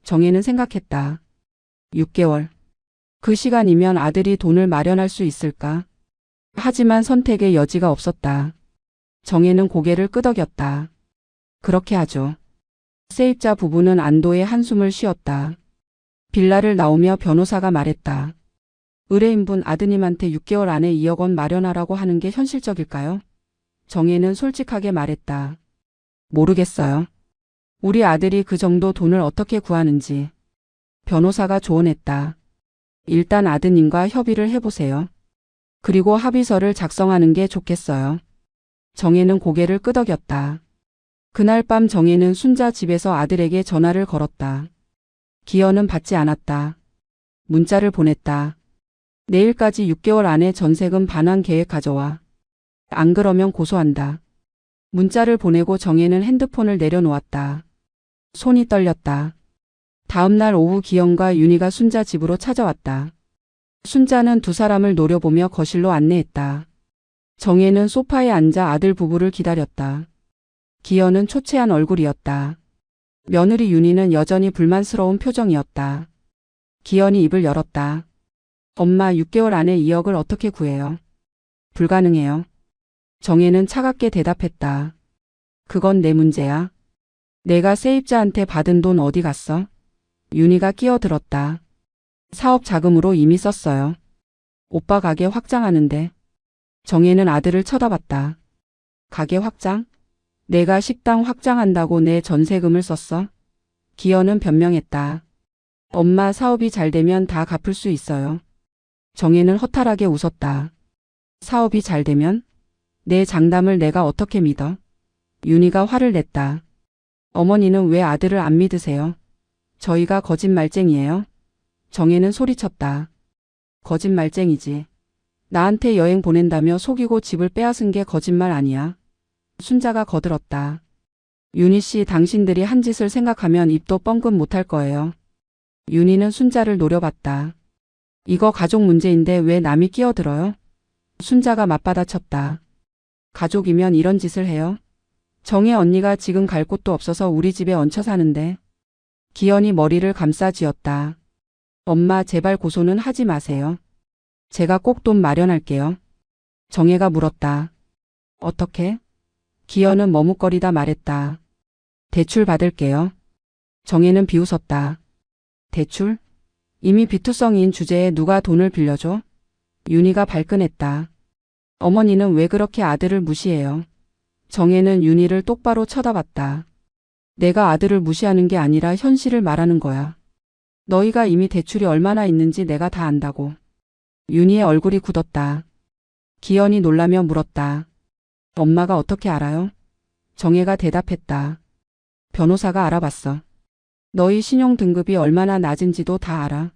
정혜는 생각했다. 6개월. 그 시간이면 아들이 돈을 마련할 수 있을까? 하지만 선택의 여지가 없었다. 정혜는 고개를 끄덕였다. 그렇게 하죠. 세입자 부부는 안도의 한숨을 쉬었다. 빌라를 나오며 변호사가 말했다. 의뢰인분 아드님한테 6개월 안에 2억 원 마련하라고 하는 게 현실적일까요? 정혜는 솔직하게 말했다. 모르겠어요. 우리 아들이 그 정도 돈을 어떻게 구하는지. 변호사가 조언했다. 일단 아드님과 협의를 해보세요. 그리고 합의서를 작성하는 게 좋겠어요. 정혜는 고개를 끄덕였다. 그날 밤 정혜는 순자 집에서 아들에게 전화를 걸었다. 기현은 받지 않았다. 문자를 보냈다. 내일까지 6개월 안에 전세금 반환 계획 가져와. 안 그러면 고소한다. 문자를 보내고 정혜는 핸드폰을 내려놓았다. 손이 떨렸다. 다음 날 오후 기영과 윤희가 순자 집으로 찾아왔다. 순자는 두 사람을 노려보며 거실로 안내했다. 정혜는 소파에 앉아 아들 부부를 기다렸다. 기현은 초췌한 얼굴이었다. 며느리 윤희는 여전히 불만스러운 표정이었다. 기현이 입을 열었다. 엄마 6개월 안에 2억을 어떻게 구해요? 불가능해요. 정혜는 차갑게 대답했다. 그건 내 문제야. 내가 세입자한테 받은 돈 어디 갔어? 윤희가 끼어들었다. 사업 자금으로 이미 썼어요. 오빠 가게 확장하는데. 정혜는 아들을 쳐다봤다. 가게 확장? 내가 식당 확장한다고 내 전세금을 썼어? 기현은 변명했다. 엄마 사업이 잘 되면 다 갚을 수 있어요. 정혜는 허탈하게 웃었다. 사업이 잘 되면? 내 장담을 내가 어떻게 믿어? 윤희가 화를 냈다. 어머니는 왜 아들을 안 믿으세요? 저희가 거짓말쟁이에요? 정혜는 소리쳤다. 거짓말쟁이지. 나한테 여행 보낸다며 속이고 집을 빼앗은 게 거짓말 아니야. 순자가 거들었다. 윤희 씨, 당신들이 한 짓을 생각하면 입도 뻥끗 못할 거예요. 윤희는 순자를 노려봤다. 이거 가족 문제인데 왜 남이 끼어들어요? 순자가 맞받아쳤다. 가족이면 이런 짓을 해요? 정혜 언니가 지금 갈 곳도 없어서 우리 집에 얹혀 사는데. 기현이 머리를 감싸쥐었다. 엄마 제발 고소는 하지 마세요. 제가 꼭 돈 마련할게요. 정혜가 물었다. 어떻게? 기현은 머뭇거리다 말했다. 대출 받을게요. 정혜는 비웃었다. 대출? 이미 비투성이인 주제에 누가 돈을 빌려줘? 윤희가 발끈했다. 어머니는 왜 그렇게 아들을 무시해요? 정혜는 윤희를 똑바로 쳐다봤다. 내가 아들을 무시하는 게 아니라 현실을 말하는 거야. 너희가 이미 대출이 얼마나 있는지 내가 다 안다고. 윤희의 얼굴이 굳었다. 기현이 놀라며 물었다. 엄마가 어떻게 알아요? 정혜가 대답했다. 변호사가 알아봤어. 너희 신용 등급이 얼마나 낮은지도 다 알아.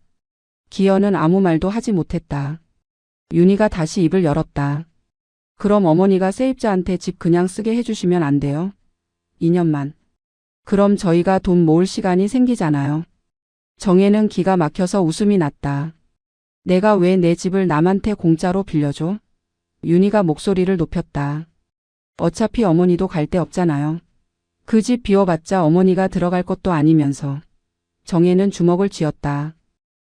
기현은 아무 말도 하지 못했다. 윤희가 다시 입을 열었다. 그럼 어머니가 세입자한테 집 그냥 쓰게 해주시면 안 돼요? 2년만. 그럼 저희가 돈 모을 시간이 생기잖아요. 정혜는 기가 막혀서 웃음이 났다. 내가 왜 내 집을 남한테 공짜로 빌려줘? 윤희가 목소리를 높였다. 어차피 어머니도 갈 데 없잖아요. 그 집 비워봤자 어머니가 들어갈 것도 아니면서. 정혜는 주먹을 쥐었다.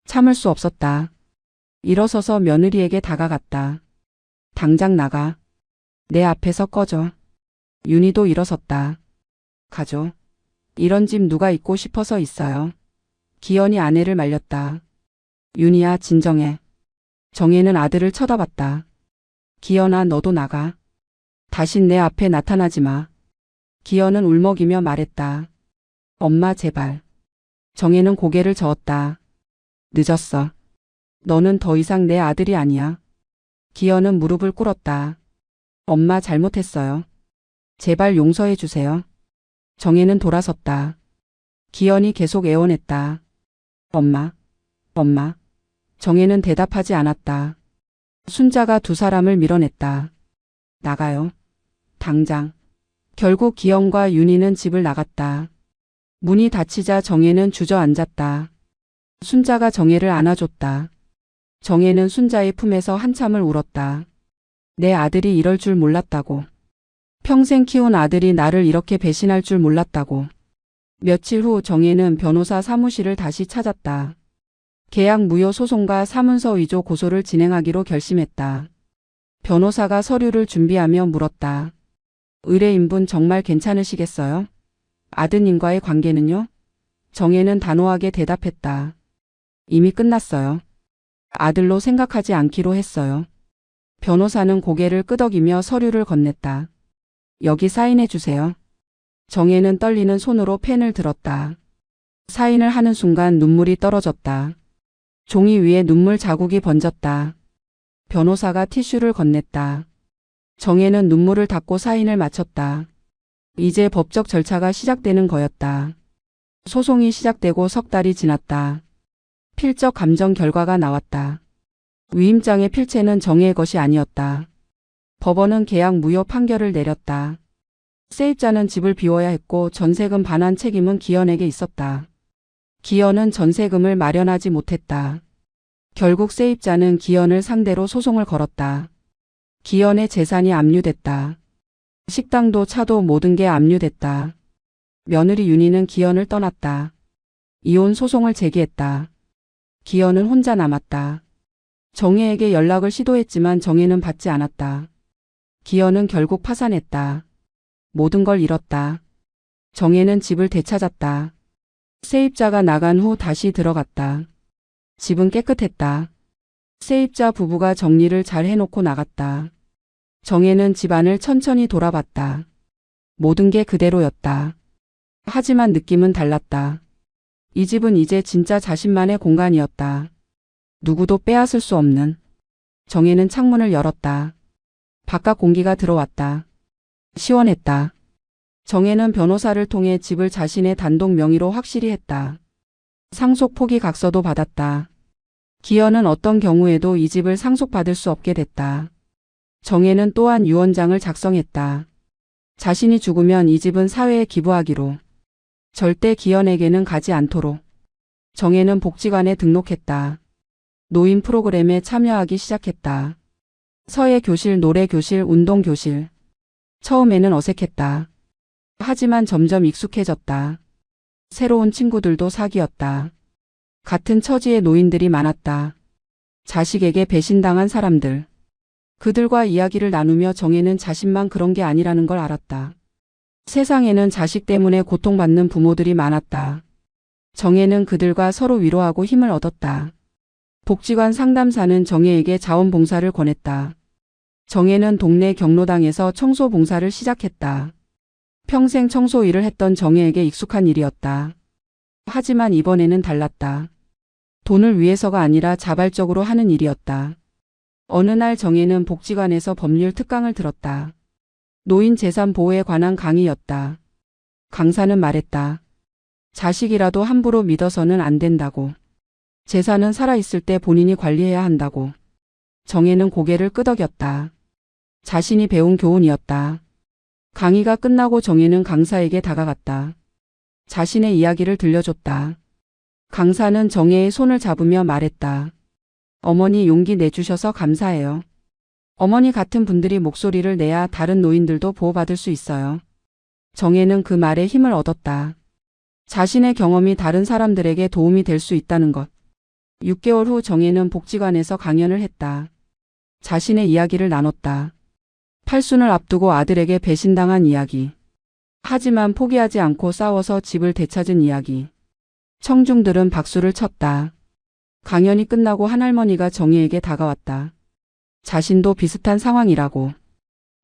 참을 수 없었다. 일어서서 며느리에게 다가갔다. 당장 나가. 내 앞에서 꺼져. 윤희도 일어섰다. 가죠. 이런 집 누가 있고 싶어서 있어요. 기현이 아내를 말렸다. 윤희야, 진정해. 정혜는 아들을 쳐다봤다. 기현아, 너도 나가. 다신 내 앞에 나타나지 마. 기현은 울먹이며 말했다. 엄마 제발. 정혜는 고개를 저었다. 늦었어. 너는 더 이상 내 아들이 아니야. 기현은 무릎을 꿇었다. 엄마 잘못했어요. 제발 용서해 주세요. 정혜는 돌아섰다. 기현이 계속 애원했다. 엄마, 엄마. 정혜는 대답하지 않았다. 순자가 두 사람을 밀어냈다. 나가요. 당장. 결국 기현과 윤희는 집을 나갔다. 문이 닫히자 정혜는 주저앉았다. 순자가 정혜를 안아줬다. 정혜는 순자의 품에서 한참을 울었다. 내 아들이 이럴 줄 몰랐다고. 평생 키운 아들이 나를 이렇게 배신할 줄 몰랐다고. 며칠 후 정혜는 변호사 사무실을 다시 찾았다. 계약 무효 소송과 사문서 위조 고소를 진행하기로 결심했다. 변호사가 서류를 준비하며 물었다. 의뢰인분 정말 괜찮으시겠어요? 아드님과의 관계는요? 정혜는 단호하게 대답했다. 이미 끝났어요. 아들로 생각하지 않기로 했어요. 변호사는 고개를 끄덕이며 서류를 건넸다. 여기 사인해 주세요. 정혜는 떨리는 손으로 펜을 들었다. 사인을 하는 순간 눈물이 떨어졌다. 종이 위에 눈물 자국이 번졌다. 변호사가 티슈를 건넸다. 정혜는 눈물을 닦고 사인을 마쳤다. 이제 법적 절차가 시작되는 거였다. 소송이 시작되고 석 달이 지났다. 필적 감정 결과가 나왔다. 위임장의 필체는 정혜의 것이 아니었다. 법원은 계약 무효 판결을 내렸다. 세입자는 집을 비워야 했고 전세금 반환 책임은 기현에게 있었다. 기현은 전세금을 마련하지 못했다. 결국 세입자는 기현을 상대로 소송을 걸었다. 기현의 재산이 압류됐다. 식당도 차도 모든 게 압류됐다. 며느리 윤희는 기현을 떠났다. 이혼 소송을 제기했다. 기현은 혼자 남았다. 정혜에게 연락을 시도했지만 정혜는 받지 않았다. 기현은 결국 파산했다. 모든 걸 잃었다. 정혜는 집을 되찾았다. 세입자가 나간 후 다시 들어갔다. 집은 깨끗했다. 세입자 부부가 정리를 잘 해놓고 나갔다. 정혜는 집안을 천천히 돌아봤다. 모든 게 그대로였다. 하지만 느낌은 달랐다. 이 집은 이제 진짜 자신만의 공간이었다. 누구도 빼앗을 수 없는. 정혜는 창문을 열었다. 바깥 공기가 들어왔다. 시원했다. 정혜는 변호사를 통해 집을 자신의 단독 명의로 확실히 했다. 상속 포기 각서도 받았다. 기현은 어떤 경우에도 이 집을 상속받을 수 없게 됐다. 정혜는 또한 유언장을 작성했다. 자신이 죽으면 이 집은 사회에 기부하기로. 절대 기현에게는 가지 않도록. 정혜는 복지관에 등록했다. 노인 프로그램에 참여하기 시작했다. 서예 교실, 노래 교실, 운동 교실. 처음에는 어색했다. 하지만 점점 익숙해졌다. 새로운 친구들도 사귀었다. 같은 처지의 노인들이 많았다. 자식에게 배신당한 사람들. 그들과 이야기를 나누며 정혜는 자신만 그런 게 아니라는 걸 알았다. 세상에는 자식 때문에 고통받는 부모들이 많았다. 정혜는 그들과 서로 위로하고 힘을 얻었다. 복지관 상담사는 정혜에게 자원봉사를 권했다. 정혜는 동네 경로당에서 청소 봉사를 시작했다. 평생 청소 일을 했던 정혜에게 익숙한 일이었다. 하지만 이번에는 달랐다. 돈을 위해서가 아니라 자발적으로 하는 일이었다. 어느 날 정혜는 복지관에서 법률 특강을 들었다. 노인 재산 보호에 관한 강의였다. 강사는 말했다. 자식이라도 함부로 믿어서는 안 된다고. 재산은 살아있을 때 본인이 관리해야 한다고. 정혜는 고개를 끄덕였다. 자신이 배운 교훈이었다. 강의가 끝나고 정혜는 강사에게 다가갔다. 자신의 이야기를 들려줬다. 강사는 정혜의 손을 잡으며 말했다. 어머니 용기 내주셔서 감사해요. 어머니 같은 분들이 목소리를 내야 다른 노인들도 보호받을 수 있어요. 정혜는 그 말에 힘을 얻었다. 자신의 경험이 다른 사람들에게 도움이 될 수 있다는 것. 6개월 후 정혜는 복지관에서 강연을 했다. 자신의 이야기를 나눴다. 팔순을 앞두고 아들에게 배신당한 이야기. 하지만 포기하지 않고 싸워서 집을 되찾은 이야기. 청중들은 박수를 쳤다. 강연이 끝나고 한 할머니가 정혜에게 다가왔다. 자신도 비슷한 상황이라고.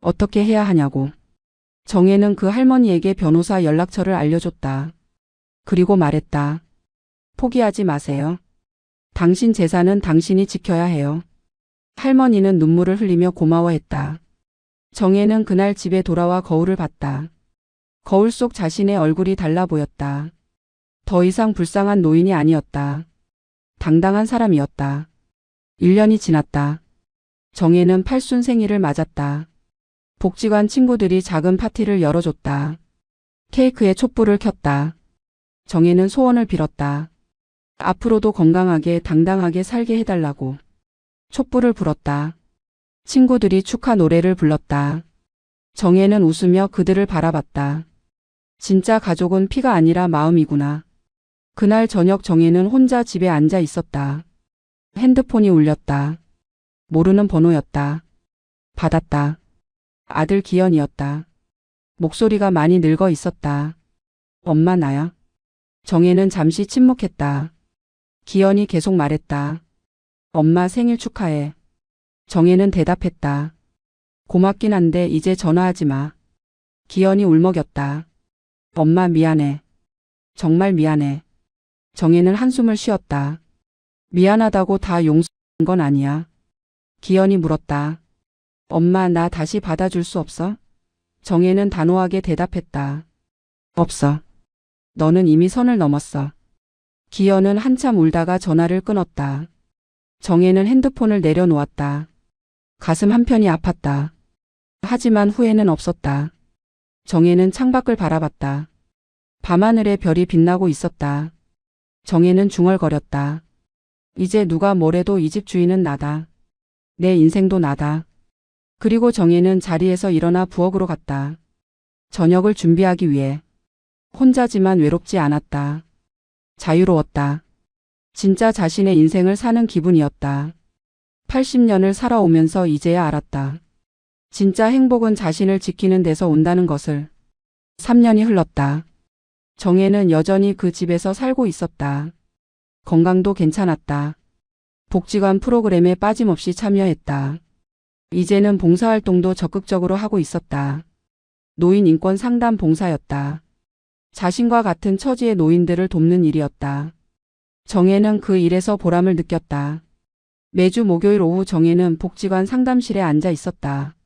어떻게 해야 하냐고. 정혜는 그 할머니에게 변호사 연락처를 알려줬다. 그리고 말했다. 포기하지 마세요. 당신 재산은 당신이 지켜야 해요. 할머니는 눈물을 흘리며 고마워했다. 정혜는 그날 집에 돌아와 거울을 봤다. 거울 속 자신의 얼굴이 달라 보였다. 더 이상 불쌍한 노인이 아니었다. 당당한 사람이었다. 1년이 지났다. 정혜는 팔순 생일을 맞았다. 복지관 친구들이 작은 파티를 열어줬다. 케이크에 촛불을 켰다. 정혜는 소원을 빌었다. 앞으로도 건강하게 당당하게 살게 해달라고. 촛불을 불었다. 친구들이 축하 노래를 불렀다. 정혜는 웃으며 그들을 바라봤다. 진짜 가족은 피가 아니라 마음이구나. 그날 저녁 정혜는 혼자 집에 앉아 있었다. 핸드폰이 울렸다. 모르는 번호였다. 받았다. 아들 기현이었다. 목소리가 많이 늙어 있었다. 엄마 나야. 정혜는 잠시 침묵했다. 기현이 계속 말했다. 엄마 생일 축하해. 정혜는 대답했다. 고맙긴 한데 이제 전화하지 마. 기현이 울먹였다. 엄마 미안해. 정말 미안해. 정혜는 한숨을 쉬었다. 미안하다고 다 용서한 건 아니야. 기현이 물었다. 엄마 나 다시 받아줄 수 없어? 정혜는 단호하게 대답했다. 없어. 너는 이미 선을 넘었어. 기현은 한참 울다가 전화를 끊었다. 정혜는 핸드폰을 내려놓았다. 가슴 한편이 아팠다. 하지만 후회는 없었다. 정혜는 창밖을 바라봤다. 밤하늘에 별이 빛나고 있었다. 정혜는 중얼거렸다. 이제 누가 뭐래도 이 집 주인은 나다. 내 인생도 나다. 그리고 정혜는 자리에서 일어나 부엌으로 갔다. 저녁을 준비하기 위해. 혼자지만 외롭지 않았다. 자유로웠다. 진짜 자신의 인생을 사는 기분이었다. 80년을 살아오면서 이제야 알았다. 진짜 행복은 자신을 지키는 데서 온다는 것을. 3년이 흘렀다. 정혜는 여전히 그 집에서 살고 있었다. 건강도 괜찮았다. 복지관 프로그램에 빠짐없이 참여했다. 이제는 봉사활동도 적극적으로 하고 있었다. 노인 인권 상담 봉사였다. 자신과 같은 처지의 노인들을 돕는 일이었다. 정혜는 그 일에서 보람을 느꼈다. 매주 목요일 오후 정혜는 복지관 상담실에 앉아 있었다.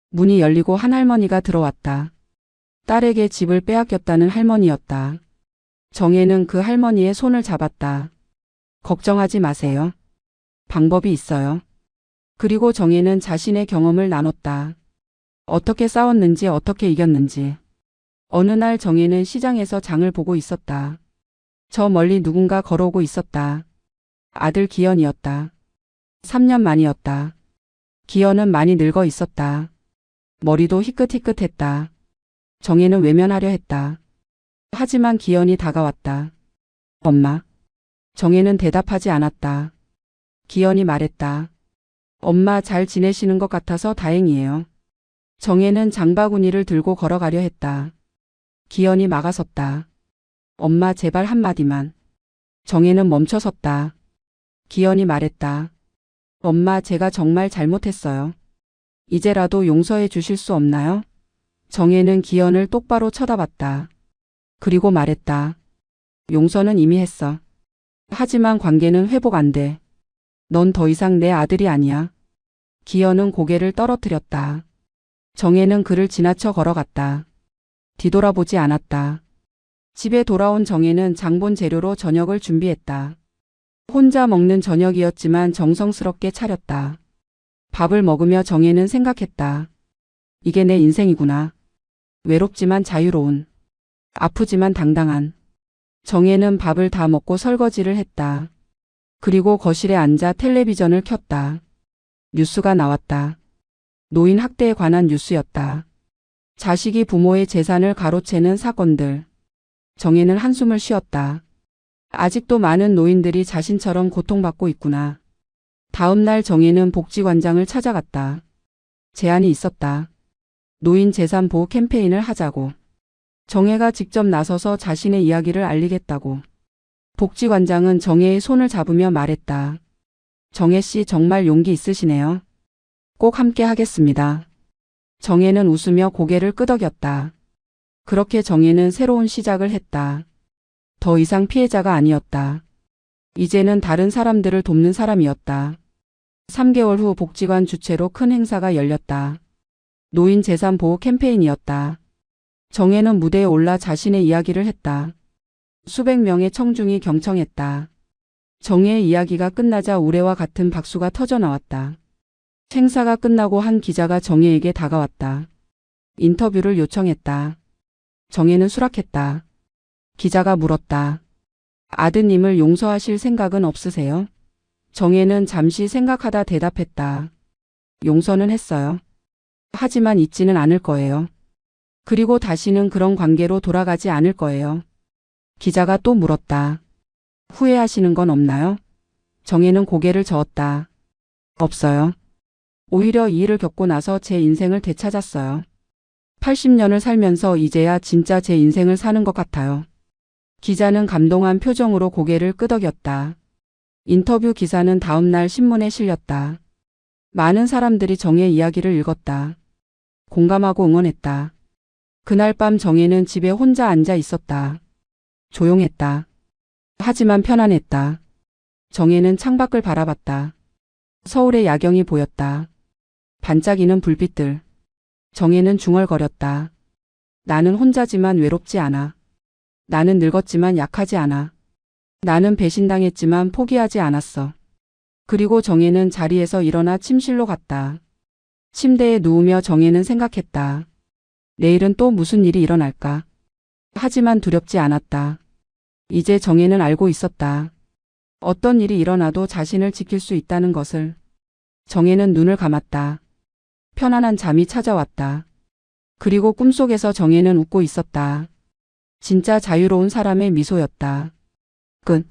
문이 열리고 한 할머니가 들어왔다. 딸에게 집을 빼앗겼다는 할머니였다. 정혜는 그 할머니의 손을 잡았다. 걱정하지 마세요. 방법이 있어요. 그리고 정혜는 자신의 경험을 나눴다. 어떻게 싸웠는지 어떻게 이겼는지. 어느 날 정혜는 시장에서 장을 보고 있었다. 저 멀리 누군가 걸어오고 있었다. 아들 기현이었다. 3년 만이었다. 기현은 많이 늙어 있었다. 머리도 희끗희끗했다. 정혜는 외면하려 했다. 하지만 기현이 다가왔다. 엄마. 정혜는 대답하지 않았다. 기현이 말했다. 엄마 잘 지내시는 것 같아서 다행이에요. 정혜는 장바구니를 들고 걸어가려 했다. 기현이 막아섰다. 엄마 제발 한마디만. 정혜는 멈춰섰다. 기현이 말했다. 엄마 제가 정말 잘못했어요. 이제라도 용서해 주실 수 없나요? 정혜는 기현을 똑바로 쳐다봤다. 그리고 말했다. 용서는 이미 했어. 하지만 관계는 회복 안 돼. 넌 더 이상 내 아들이 아니야. 기현은 고개를 떨어뜨렸다. 정혜는 그를 지나쳐 걸어갔다. 뒤돌아보지 않았다. 집에 돌아온 정혜는 장본 재료로 저녁을 준비했다. 혼자 먹는 저녁이었지만 정성스럽게 차렸다. 밥을 먹으며 정혜는 생각했다. 이게 내 인생이구나. 외롭지만 자유로운. 아프지만 당당한. 정혜는 밥을 다 먹고 설거지를 했다. 그리고 거실에 앉아 텔레비전을 켰다. 뉴스가 나왔다. 노인 학대에 관한 뉴스였다. 자식이 부모의 재산을 가로채는 사건들. 정혜는 한숨을 쉬었다. 아직도 많은 노인들이 자신처럼 고통받고 있구나. 다음 날 정혜는 복지관장을 찾아갔다. 제안이 있었다. 노인 재산 보호 캠페인을 하자고. 정혜가 직접 나서서 자신의 이야기를 알리겠다고. 복지관장은 정혜의 손을 잡으며 말했다. 정혜 씨 정말 용기 있으시네요. 꼭 함께 하겠습니다. 정혜는 웃으며 고개를 끄덕였다. 그렇게 정혜는 새로운 시작을 했다. 더 이상 피해자가 아니었다. 이제는 다른 사람들을 돕는 사람이었다. 3개월 후 복지관 주최로 큰 행사가 열렸다. 노인 재산 보호 캠페인이었다. 정혜는 무대에 올라 자신의 이야기를 했다. 수백 명의 청중이 경청했다. 정혜의 이야기가 끝나자 우레와 같은 박수가 터져 나왔다. 행사가 끝나고 한 기자가 정혜에게 다가왔다. 인터뷰를 요청했다. 정혜는 수락했다. 기자가 물었다. 아드님을 용서하실 생각은 없으세요? 정혜는 잠시 생각하다 대답했다. 용서는 했어요. 하지만 잊지는 않을 거예요. 그리고 다시는 그런 관계로 돌아가지 않을 거예요. 기자가 또 물었다. 후회하시는 건 없나요? 정혜는 고개를 저었다. 없어요. 오히려 이 일을 겪고 나서 제 인생을 되찾았어요. 80년을 살면서 이제야 진짜 제 인생을 사는 것 같아요. 기자는 감동한 표정으로 고개를 끄덕였다. 인터뷰 기사는 다음 날 신문에 실렸다. 많은 사람들이 정혜의 이야기를 읽었다. 공감하고 응원했다. 그날 밤 정혜는 집에 혼자 앉아 있었다. 조용했다. 하지만 편안했다. 정혜는 창밖을 바라봤다. 서울의 야경이 보였다. 반짝이는 불빛들. 정혜는 중얼거렸다. 나는 혼자지만 외롭지 않아. 나는 늙었지만 약하지 않아. 나는 배신당했지만 포기하지 않았어. 그리고 정혜는 자리에서 일어나 침실로 갔다. 침대에 누우며 정혜는 생각했다. 내일은 또 무슨 일이 일어날까? 하지만 두렵지 않았다. 이제 정혜는 알고 있었다. 어떤 일이 일어나도 자신을 지킬 수 있다는 것을. 정혜는 눈을 감았다. 편안한 잠이 찾아왔다. 그리고 꿈속에서 정혜는 웃고 있었다. 진짜 자유로운 사람의 미소였다. 끝.